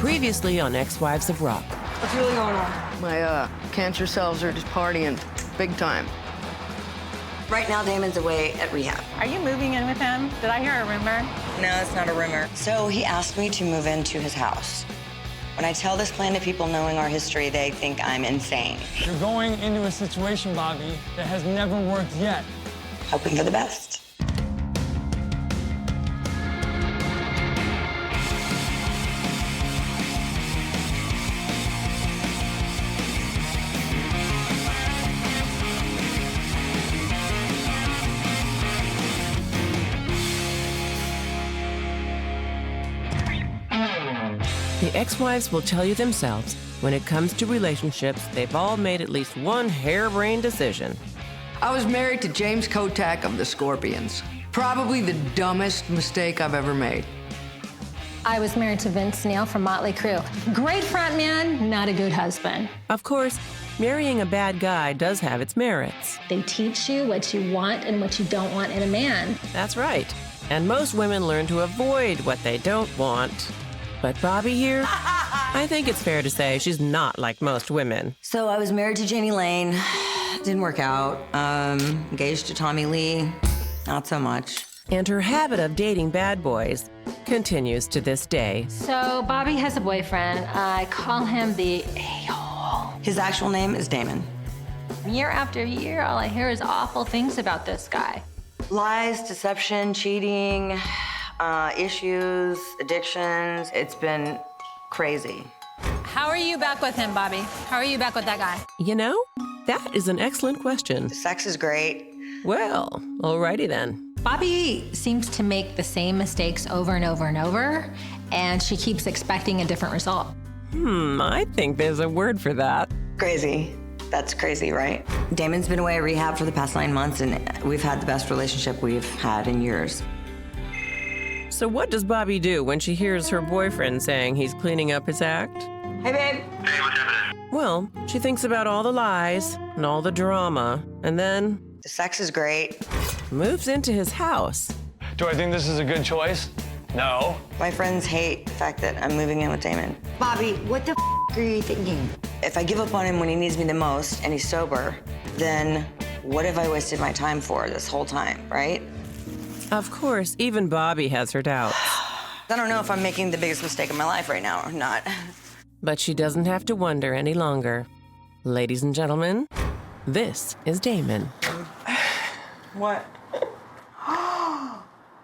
Previously on Ex-Wives of Rock. What's really going on? My cancer cells are just partying big time. Right now, Damon's away at rehab. Are you moving in with him? Did I hear a rumor? No, it's not a rumor. So he asked me to move into his house. When I tell this plan to people knowing our history, they think I'm insane. You're going into a situation, Bobbie, that has never worked yet. Hoping for the best. The ex-wives will tell you themselves, when it comes to relationships, they've all made at least one harebrained decision. I was married to James Kotak of the Scorpions. Probably the dumbest mistake I've ever made. I was married to Vince Neil from Motley Crue. Great front man, not a good husband. Of course, marrying a bad guy does have its merits. They teach you what you want and what you don't want in a man. That's right. And most women learn to avoid what they don't want. But Bobbie here, I think it's fair to say she's not like most women. So I was married to Janie Lane. Didn't work out. Engaged to Tommy Lee. Not so much. And her habit of dating bad boys continues to this day. So Bobbie has a boyfriend. I call him the a-hole. His actual name is Damon. Year after year, all I hear is awful things about this guy. Lies, deception, cheating, issues, addictions. It's been crazy. How are you back with him, Bobbie? How are you back with that guy? You know, that is an excellent question. Sex is great. Well, alrighty then. Bobbie seems to make the same mistakes over and over and over, and she keeps expecting a different result. I think there's a word for that. Crazy. That's crazy, right? Damon's been away at rehab for the past 9 months, and we've had the best relationship we've had in years. So what does Bobbie do when she hears her boyfriend saying he's cleaning up his act? Hey, babe. Hey, what's happening? Well, she thinks about all the lies and all the drama, and then The sex is great. moves into his house. Do I think this is a good choice? No. My friends hate the fact that I'm moving in with Damon. Bobbie, what the are you thinking? If I give up on him when he needs me the most and he's sober, then what have I wasted my time for this whole time, right? Of course, even Bobbie has her doubts. I don't know if I'm making the biggest mistake of my life right now or not. But she doesn't have to wonder any longer. Ladies and gentlemen, this is Damon. What?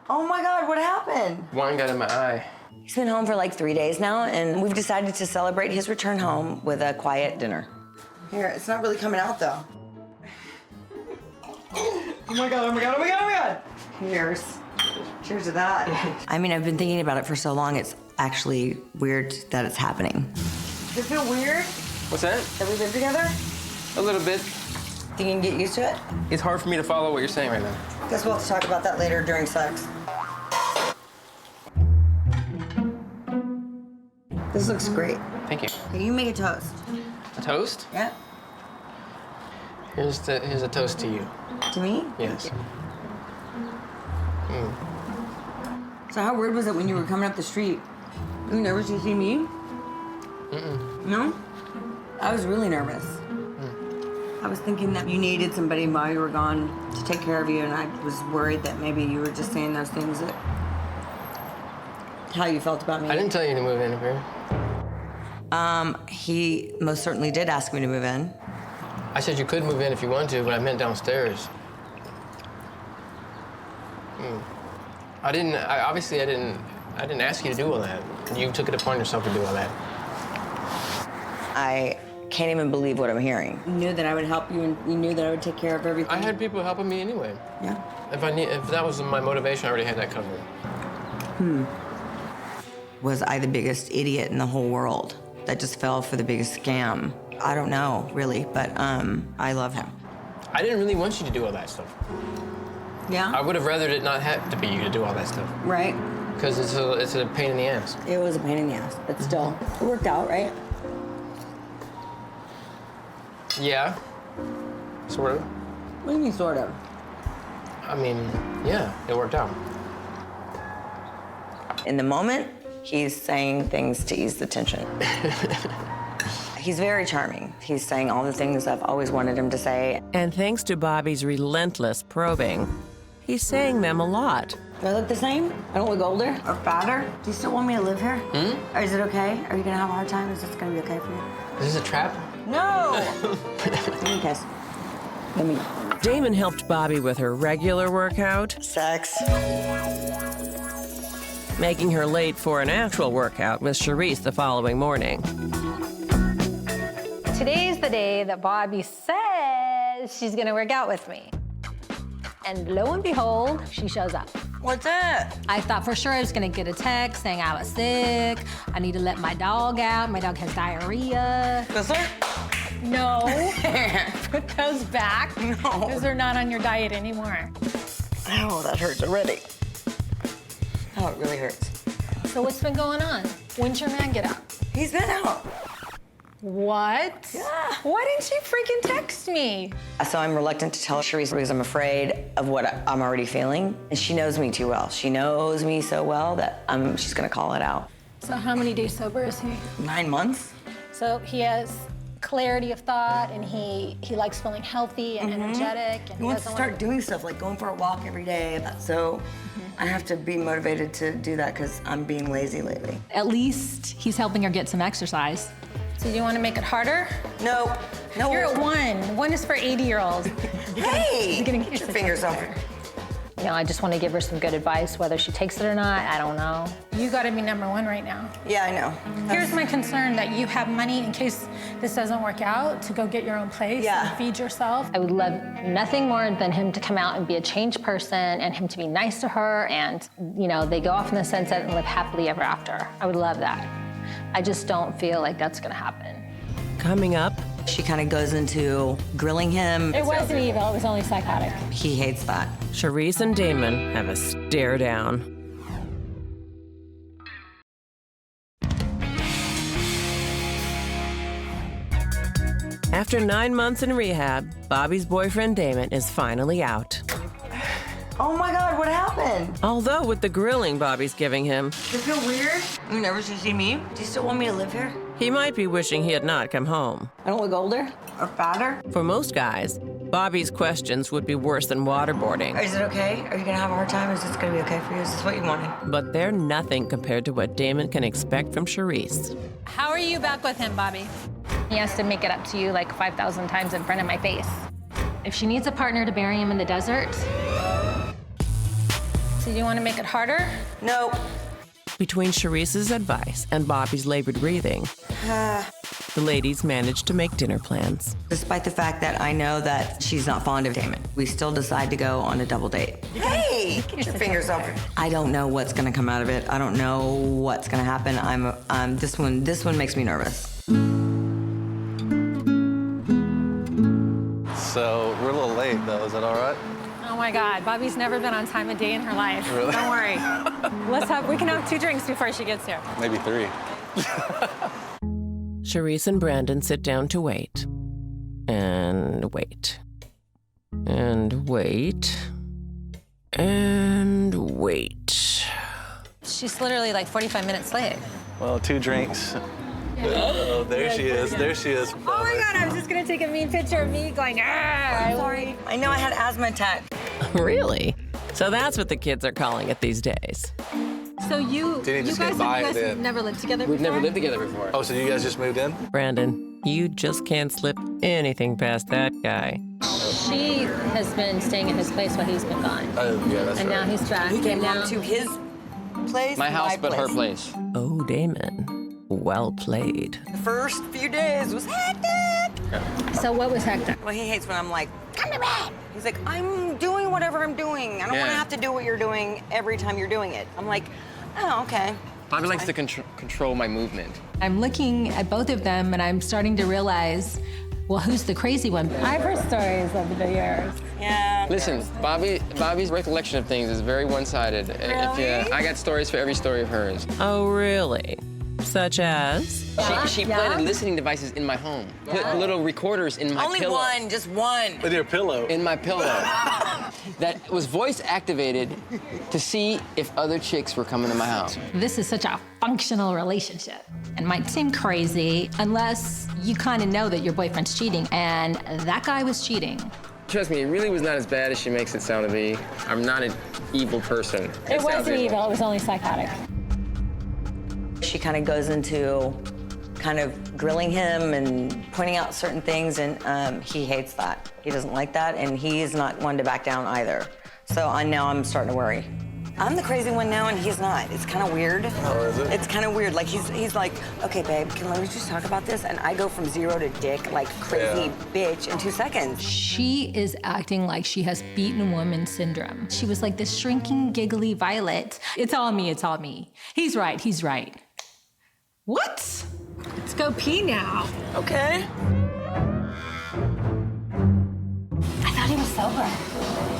Oh my God, what happened? Wine got in my eye. He's been home for like 3 days now, and we've decided to celebrate his return home with a quiet dinner. Here, it's not really coming out though. Oh my God, oh my God, oh my God, oh my God! Cheers. Cheers to that. I mean, I've been thinking about it for so long, it's actually weird that it's happening. Does it feel weird What's that? that we live together? A little bit. Think you can get used to it? It's hard for me to follow what you're saying right now. Guess we'll have to talk about that later during sex. This looks great. Thank you. Can you make a toast? A toast? Yeah? Here's a toast to you. To me? Yes. So how weird was it when you were coming up the street? You nervous to see me? No? I was really nervous. I was thinking that you needed somebody while you were gone to take care of you, and I was worried that maybe you were just saying those things that... how you felt about me. I didn't tell you to move in here. He most certainly did ask me to move in. I said you could move in if you wanted to, but I meant downstairs. I didn't ask you to do all that. You took it upon yourself to do all that. I can't even believe what I'm hearing. You knew that I would help you, and you knew that I would take care of everything. I had people helping me anyway. Yeah. If that was my motivation, I already had that covered. Was I the biggest idiot in the whole world that just fell for the biggest scam? I don't know, really, but I love him. I didn't really want you to do all that stuff. Yeah? I would have rather it not have to be you to do all that stuff. Right? Because it's a pain in the ass. It was a pain in the ass, but still, it worked out, right? Yeah. Sort of. What do you mean, sort of? I mean, yeah, it worked out. In the moment, He's saying things to ease the tension. He's very charming. He's saying all the things I've always wanted him to say. And thanks to Bobbie's relentless probing, he's saying them a lot. Do I look the same? I don't look older or fatter? Do you still want me to live here? Or is it okay? Are you gonna have a hard time? Is this gonna be okay for you? Is this a trap? No! Give me a kiss. Let me. Damon helped Bobbie with her regular workout, Sex. making her late for an actual workout with Sharise the following morning. Today's the day that Bobbie says she's gonna work out with me. And lo and behold, she shows up. What's that? I thought for sure I was gonna get a text saying I was sick, I need to let my dog out, my dog has diarrhea. This her? No. Put those back. No. Those are not on your diet anymore. Oh, that hurts already. Oh, it really hurts. So what's been going on? When's your man get out? He's been out. What? Yeah. Why didn't you freaking text me? So I'm reluctant to tell Sharise because I'm afraid of what I'm already feeling. And she knows me too well. She knows me so well that she's gonna call it out. So how many days sober is he? 9 months? So he has clarity of thought and he likes feeling healthy and energetic. And He wants to doesn't start doing stuff like going for a walk every day. So I have to be motivated to do that because I'm being lazy lately. At least he's helping her get some exercise. So you want to make it harder? Nope. No. You're at 1. 1 is for 80-years-olds. Hey! You're gonna Get get your this fingers off. better. You know, I just want to give her some good advice, whether she takes it or not, I don't know. You got to be number 1 right now. Yeah, I know. Here's my concern that you have money in case this doesn't work out to go get your own place and feed yourself. I would love nothing more than him to come out and be a changed person and him to be nice to her and, you know, they go off in the sunset and live happily ever after. I would love that. I just don't feel like that's gonna happen. Coming up, She kind of goes into grilling him. It wasn't evil, it was only psychotic. He hates that. Sharise and Damon have a stare down. After 9 months in rehab, Bobbie's boyfriend Damon is finally out. Oh my God, what happened? Although with the grilling Bobbie's giving him, Does it feel weird? You never see me? Do you still want me to live here? he might be wishing he had not come home. I don't look older or fatter? For most guys, Bobbie's questions would be worse than waterboarding. Is it okay? Are you gonna have a hard time? Is this gonna be okay for you? Is this what you wanted? But they're nothing compared to what Damon can expect from Sharise. How are you back with him, Bobbie? He has to make it up to you like 5,000 times in front of my face. If she needs a partner to bury him in the desert, So you want to make it harder? No. Between Sharice's advice and Bobbie's labored breathing, the ladies managed to make dinner plans. Despite the fact that I know that she's not fond of Damon, we still decide to go on a double date. Hey! Get your fingers off. I don't know what's gonna come out of it. I don't know what's gonna happen. This one makes me nervous. So we're a little late though, is that all right? Oh my God, Bobbie's never been on time a day in her life. Really? Don't worry. We can have 2 drinks before she gets here. Maybe 3. Sharise and Brandon sit down to wait. And wait. And wait. And wait. She's literally like 45 minutes late. Well, 2 drinks. Oh, there she is. There she is. Oh my God, I was just gonna take a mean picture of me going, ah! Sorry. I know I had asthma attack. Really? So that's what the kids are calling it these days. So you Didn't just guys get by have then. never lived together We've before? never lived together before. Oh, so you guys just moved in? Brandon, you just can't slip anything past that guy. she has been staying at his place while he's been gone. Oh, yeah, that's And right. now he's back. He came and now home to his place. My house, but her place. Oh, Damon. Well played. The first few days was hectic. So what was hectic? Well, he hates when I'm like, come to bed. He's like, I'm doing whatever I'm doing. I don't want to Yeah. have to do what you're doing every time you're doing it. I'm like, oh, okay. Bobbie likes to control my movement. I'm looking at both of them and I'm starting to realize, well, who's the crazy one? I've heard stories over the years. Yeah. Listen, Bobbie's recollection of things is very one-sided. Really? I got stories for every story of hers. Oh, really? Such as? She planted listening devices in my home. Put little recorders in my pillow. Only one, just one. With your pillow. In my pillow. That was voice activated to see if other chicks were coming to my house. This is such a functional relationship. It might seem crazy unless you kind of know that your boyfriend's cheating, and that guy was cheating. Trust me, it really was not as bad as she makes it sound to be. I'm not an evil person. It wasn't evil, it was only psychotic. She kind of goes into kind of grilling him and pointing out certain things, and he hates that. He doesn't like that, and he's not one to back down either. So now I'm starting to worry. I'm the crazy one now, and he's not. It's kind of weird. Oh, is it? It's kind of weird. Like, he's like, okay, babe, can we just talk about this? And I go from 0 to dick, like crazy bitch in 2 seconds. She is acting like she has beaten woman syndrome. She was like this shrinking, giggly Violet. It's all me, it's all me. He's right, he's right. What? Let's go pee now. Okay. I thought he was sober.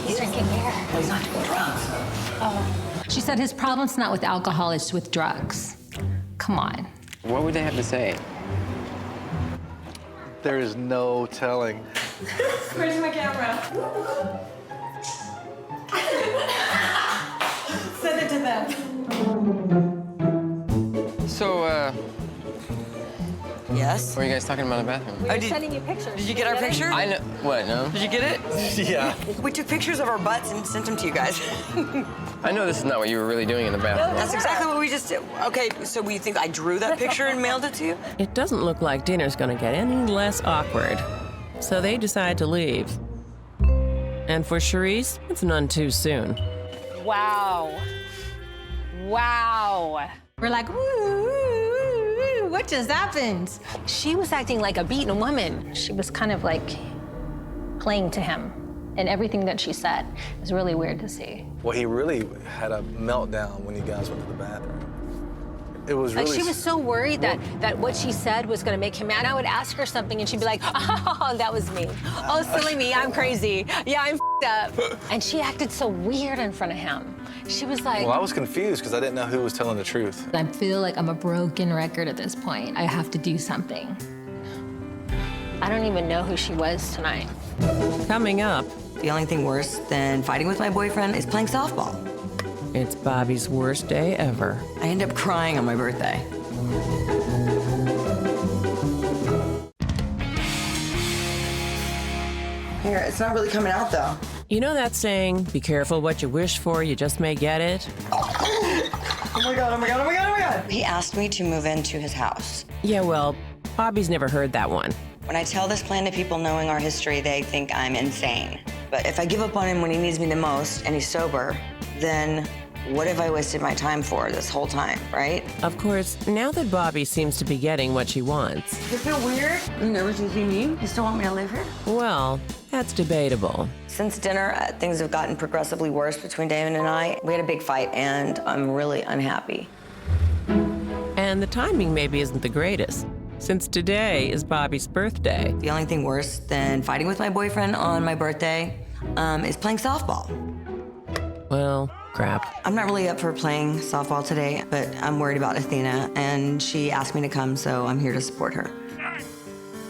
He's drinking beer. Well, he's not doing drugs. She said his problem's not with alcohol, it's with drugs. Come on. What would they have to say? There is no telling. Where's my camera? Send it to them. So, Yes? what are you guys talking about in the bathroom? Oh, Sending you pictures. Did you get our picture? I know. What, no? Did you get it? Yeah. We took pictures of our butts and sent them to you guys. I know this is not what you were really doing in the bathroom. That's exactly what we just did. Okay, so you think I drew that picture and mailed it to you? It doesn't look like dinner's gonna get any less awkward. So they decide to leave. And for Sharise, it's none too soon. Wow. Wow. We're like, woo, woo, woo, woo, what just happened? She was acting like a beaten woman. She was kind of like playing to him, and everything that she said was really weird to see. Well, he really had a meltdown when you guys went to the bathroom. It was really... Like, she was so worried that what she said was gonna make him mad. I would ask her something and she'd be like, oh, that was me. Oh, silly me, I'm crazy. Yeah, I'm up. And she acted so weird in front of him. She was like, Well, I was confused because I didn't know who was telling the truth. I feel like I'm a broken record at this point. I have to do something. I don't even know who she was tonight. Coming up, The only thing worse than fighting with my boyfriend is playing softball. it's Bobbie's worst day ever. I end up crying on my birthday. Here, it's not really coming out though. You know that saying, be careful what you wish for, you just may get it? Oh my God, oh my God, oh my God, oh my God. He asked me to move into his house. Yeah, well, Bobbie's never heard that one. When I tell this plan to people knowing our history, they think I'm insane. But if I give up on him when he needs me the most and he's sober, then what have I wasted my time for this whole time, right? Of course, now that Bobbie seems to be getting what she wants, Does it feel weird? You nervous to see me? You still want me to live here? well, that's debatable. Since dinner, things have gotten progressively worse between Damon and I. We had a big fight, and I'm really unhappy. And the timing maybe isn't the greatest, since today is Bobbie's birthday. The only thing worse than fighting with my boyfriend on my birthday is playing softball. Well, crap. I'm not really up for playing softball today, but I'm worried about Athena, and she asked me to come, so I'm here to support her.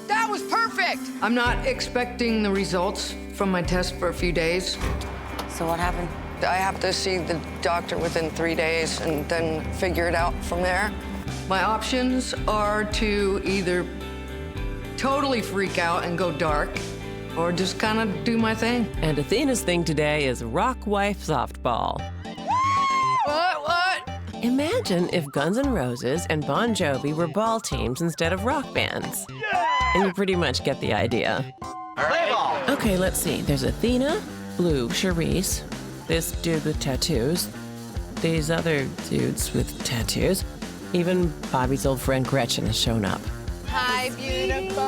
That was perfect! I'm not expecting the results from my test for a few days. So what happened? I have to see the doctor within 3 days and then figure it out from there. My options are to either totally freak out and go dark, or just kind of do my thing. And Athena's thing today is rock wife softball. What? Imagine if Guns N' Roses and Bon Jovi were ball teams instead of rock bands. And you pretty much get the idea. Okay, let's see. There's Athena, Blue, Sharise, this dude with tattoos, these other dudes with tattoos. Even Bobbie's old friend Gretchen has shown up. Hi, beautiful.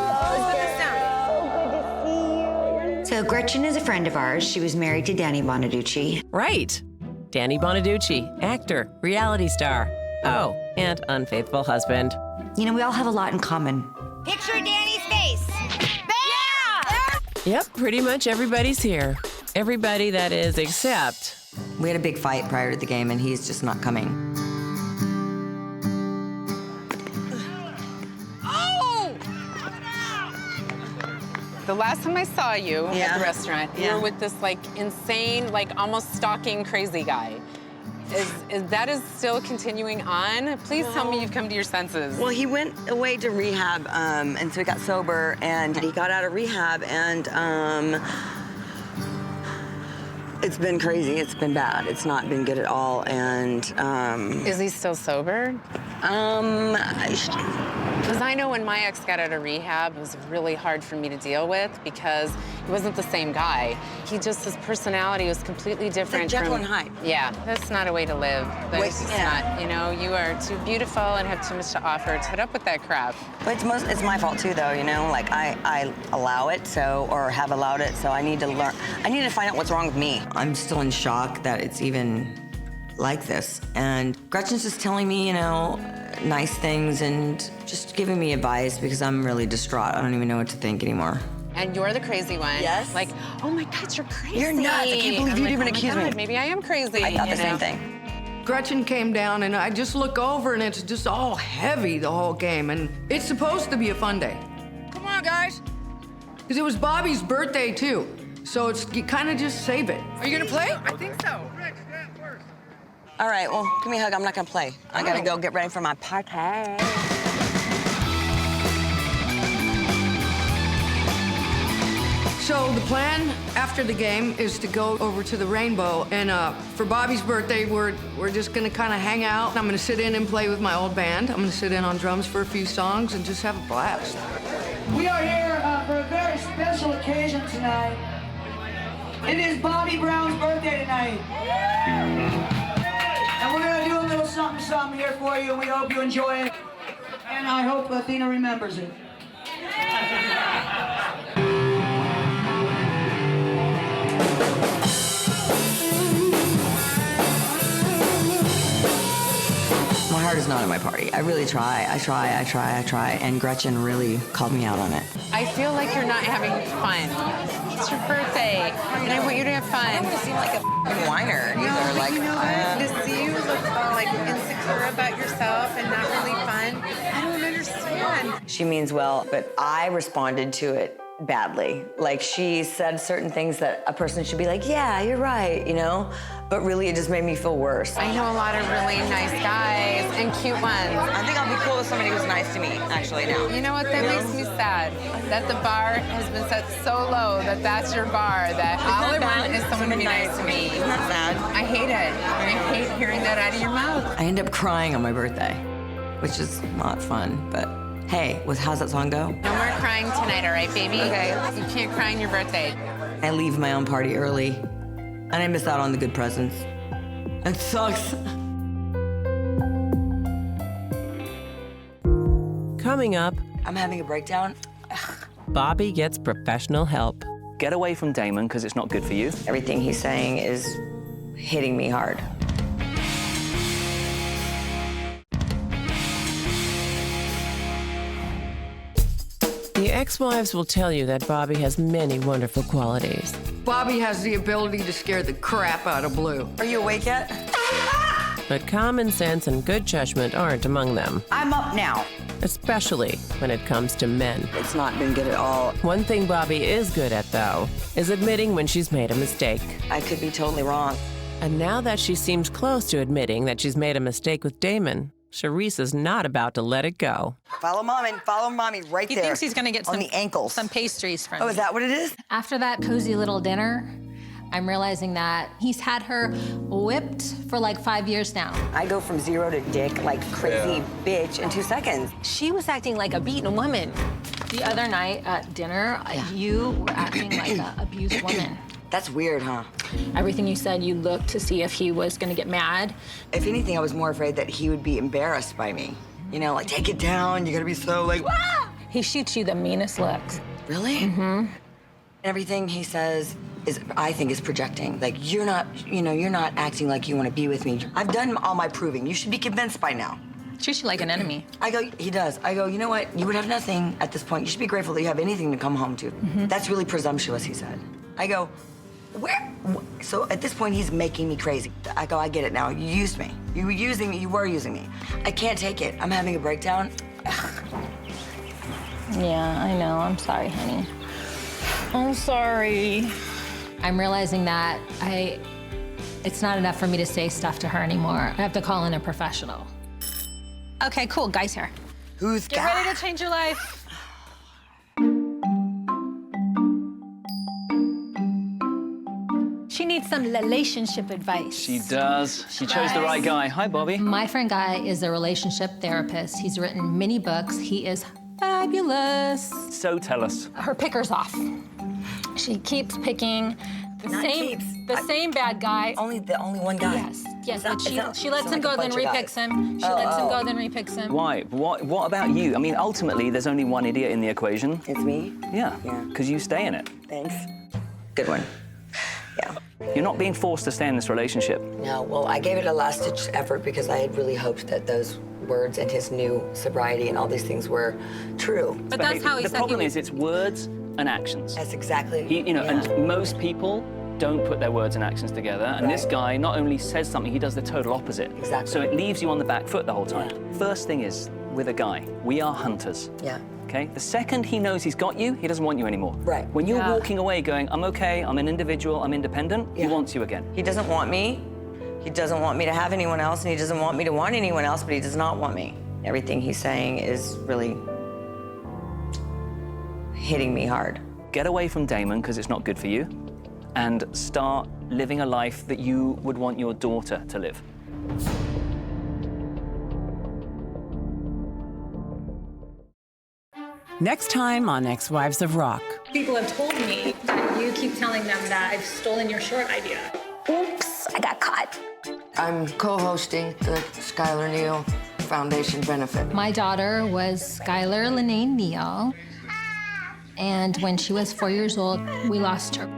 So Gretchen is a friend of ours. She was married to Danny Bonaducci. Right. Danny Bonaducci, actor, reality star. Oh, and unfaithful husband. You know, we all have a lot in common. Picture Danny's face. Yep, pretty much everybody's here. Everybody that is except... We had a big fight prior to the game, and he's just not coming. The last time I saw you at the restaurant, you were with this like insane, like almost stalking crazy guy. Is that still continuing on? Please tell me you've come to your senses. Well, he went away to rehab, and so he got sober, and he got out of rehab, and it's been crazy. It's been bad. It's not been good at all, and Is he still sober? Because I know when my ex got out of rehab, it was really hard for me to deal with because he wasn't the same guy. His personality was completely different. It's like Jekyll and Hyde. Yeah, that's not a way to live. That's just not, you know, you are too beautiful and have too much to offer. Put up with that crap. But it's my fault too, though, you know? Like, I allow it, or have allowed it, so I need to learn. I need to find out what's wrong with me. I'm still in shock that it's even like this. And Gretchen's just telling me, you know, nice things and just giving me advice because I'm really distraught. I don't even know what to think anymore. And you're the crazy one. Yes. Like, oh my God, you're crazy. You're nuts. I can't believe you'd even accuse me. Maybe I am crazy. I thought the same thing. Gretchen came down, and I just look over, and it's just all heavy the whole game. And it's supposed to be a fun day. Come on, guys. Because it was Bobbie's birthday, too. So you kind of just save it. Are you going to play? I think so. All right, well, give me a hug. I'm not gonna play. I gotta go get ready for my party. So the plan after the game is to go over to the Rainbow, and for Bobbie's birthday, we're just gonna kind of hang out. I'm gonna sit in and play with my old band. I'm gonna sit in on drums for a few songs and just have a blast. We are here for a very special occasion tonight. It is Bobbie Brown's birthday tonight. And we're gonna do a little something here for you, and we hope you enjoy it. And I hope Athena remembers it. My heart is not at my party. I really try. I try, and Gretchen really called me out on it. I feel like you're not having fun. It's your birthday, and I want you to have fun. I don't want to seem like a whiner either. Like, you know what? To see you look like insecure about yourself and not really fun, I don't understand. She means well, but I responded to it badly. Like, she said certain things that a person should be like, yeah, you're right, you know? But really, it just made me feel worse. I know a lot of really nice guys and cute ones. I think I'll be cool with somebody who's nice to me, actually, now. You know what? That makes me sad. That the bar has been set so low that that's your bar, that all I want is someone to be nice to me. Isn't that sad? I hate it. I hate hearing that out of your mouth. I end up crying on my birthday, which is not fun, but hey, how's that song go? No more crying tonight, all right, baby? Okay. You can't cry on your birthday. I leave my own party early, and I miss out on the good presents. It sucks. Coming up, I'm having a breakdown. Bobbie gets professional help. Get away from Damon, because it's not good for you. Everything he's saying is hitting me hard. The ex-wives will tell you that Bobbie has many wonderful qualities. Bobbie has the ability to scare the crap out of Blue. Are you awake yet? But common sense and good judgment aren't among them. I'm up now. Especially when it comes to men. It's not been good at all. One thing Bobbie is good at, though, is admitting when she's made a mistake. I could be totally wrong. And now that she seems close to admitting that she's made a mistake with Damon, Sharise is not about to let it go. Follow mommy right there. He thinks he's gonna get on the ankles. some pastries from Oh, me. is that what it is? After that cozy little dinner, I'm realizing that he's had her whipped for like 5 years now. I go from zero to dick like crazy bitch in 2 seconds. She was acting like a beaten woman. The other night at dinner, you were acting like an abused woman. That's weird, huh? Everything you said, you looked to see if he was gonna get mad. If anything, I was more afraid that he would be embarrassed by me. You know, like, take it down, you gotta be so like, ah! He shoots you the meanest looks. Really? Mm-hmm. Everything he says I think is projecting. Like, you're not acting like you wanna be with me. I've done all my proving. You should be convinced by now. Treats you like an enemy. I go, he does. I go, you know what? You would have nothing at this point. You should be grateful that you have anything to come home to. Mm-hmm. That's really presumptuous, he said. I go, where? So at this point, he's making me crazy. I go, I get it now. You used me. You were using me. You were using me. I can't take it. I'm having a breakdown. Yeah, I know. I'm sorry, honey. I'm sorry. I'm realizing that it's not enough for me to say stuff to her anymore. I have to call in a professional. Okay, cool, guys here. Who's Get ready to change your life. She needs some relationship advice. She does. She chose the right guy. Hi, Bobbie. My friend Guy is a relationship therapist. He's written many books. He is fabulous. So tell us. Her picker's off. She keeps picking the same bad guy. Only one guy. Yes, but she lets him go, then repicks him. She lets him go, then repicks him. Why? What about you? I mean, ultimately, there's only one idiot in the equation. It's me? Yeah. Because you stay in it. Thanks. Good one. Yeah. You're not being forced to stay in this relationship. No, well, I gave it a last-ditch effort because I had really hoped that those words and his new sobriety and all these things were true. But that's how he The said problem he is it's words and actions. That's exactly. And most people don't put their words and actions together. And this guy not only says something, he does the total opposite. Exactly. So it leaves you on the back foot the whole time. First thing is, with a guy, we are hunters. Yeah. Okay? The second he knows he's got you, he doesn't want you anymore. Right. When you're walking away going, I'm okay, I'm an individual, I'm independent, he wants you again. He doesn't want me. He doesn't want me to have anyone else, and he doesn't want me to want anyone else, but he does not want me. Everything he's saying is really hitting me hard. Get away from Damon, because it's not good for you, and start living a life that you would want your daughter to live. Next time on Ex-Wives of Rock. People have told me that you keep telling them that I've stolen your short idea. Oops, I got caught. I'm co-hosting the Skylar Neal Foundation benefit. My daughter was Skylar Lene Neal, and when she was 4 years old, we lost her.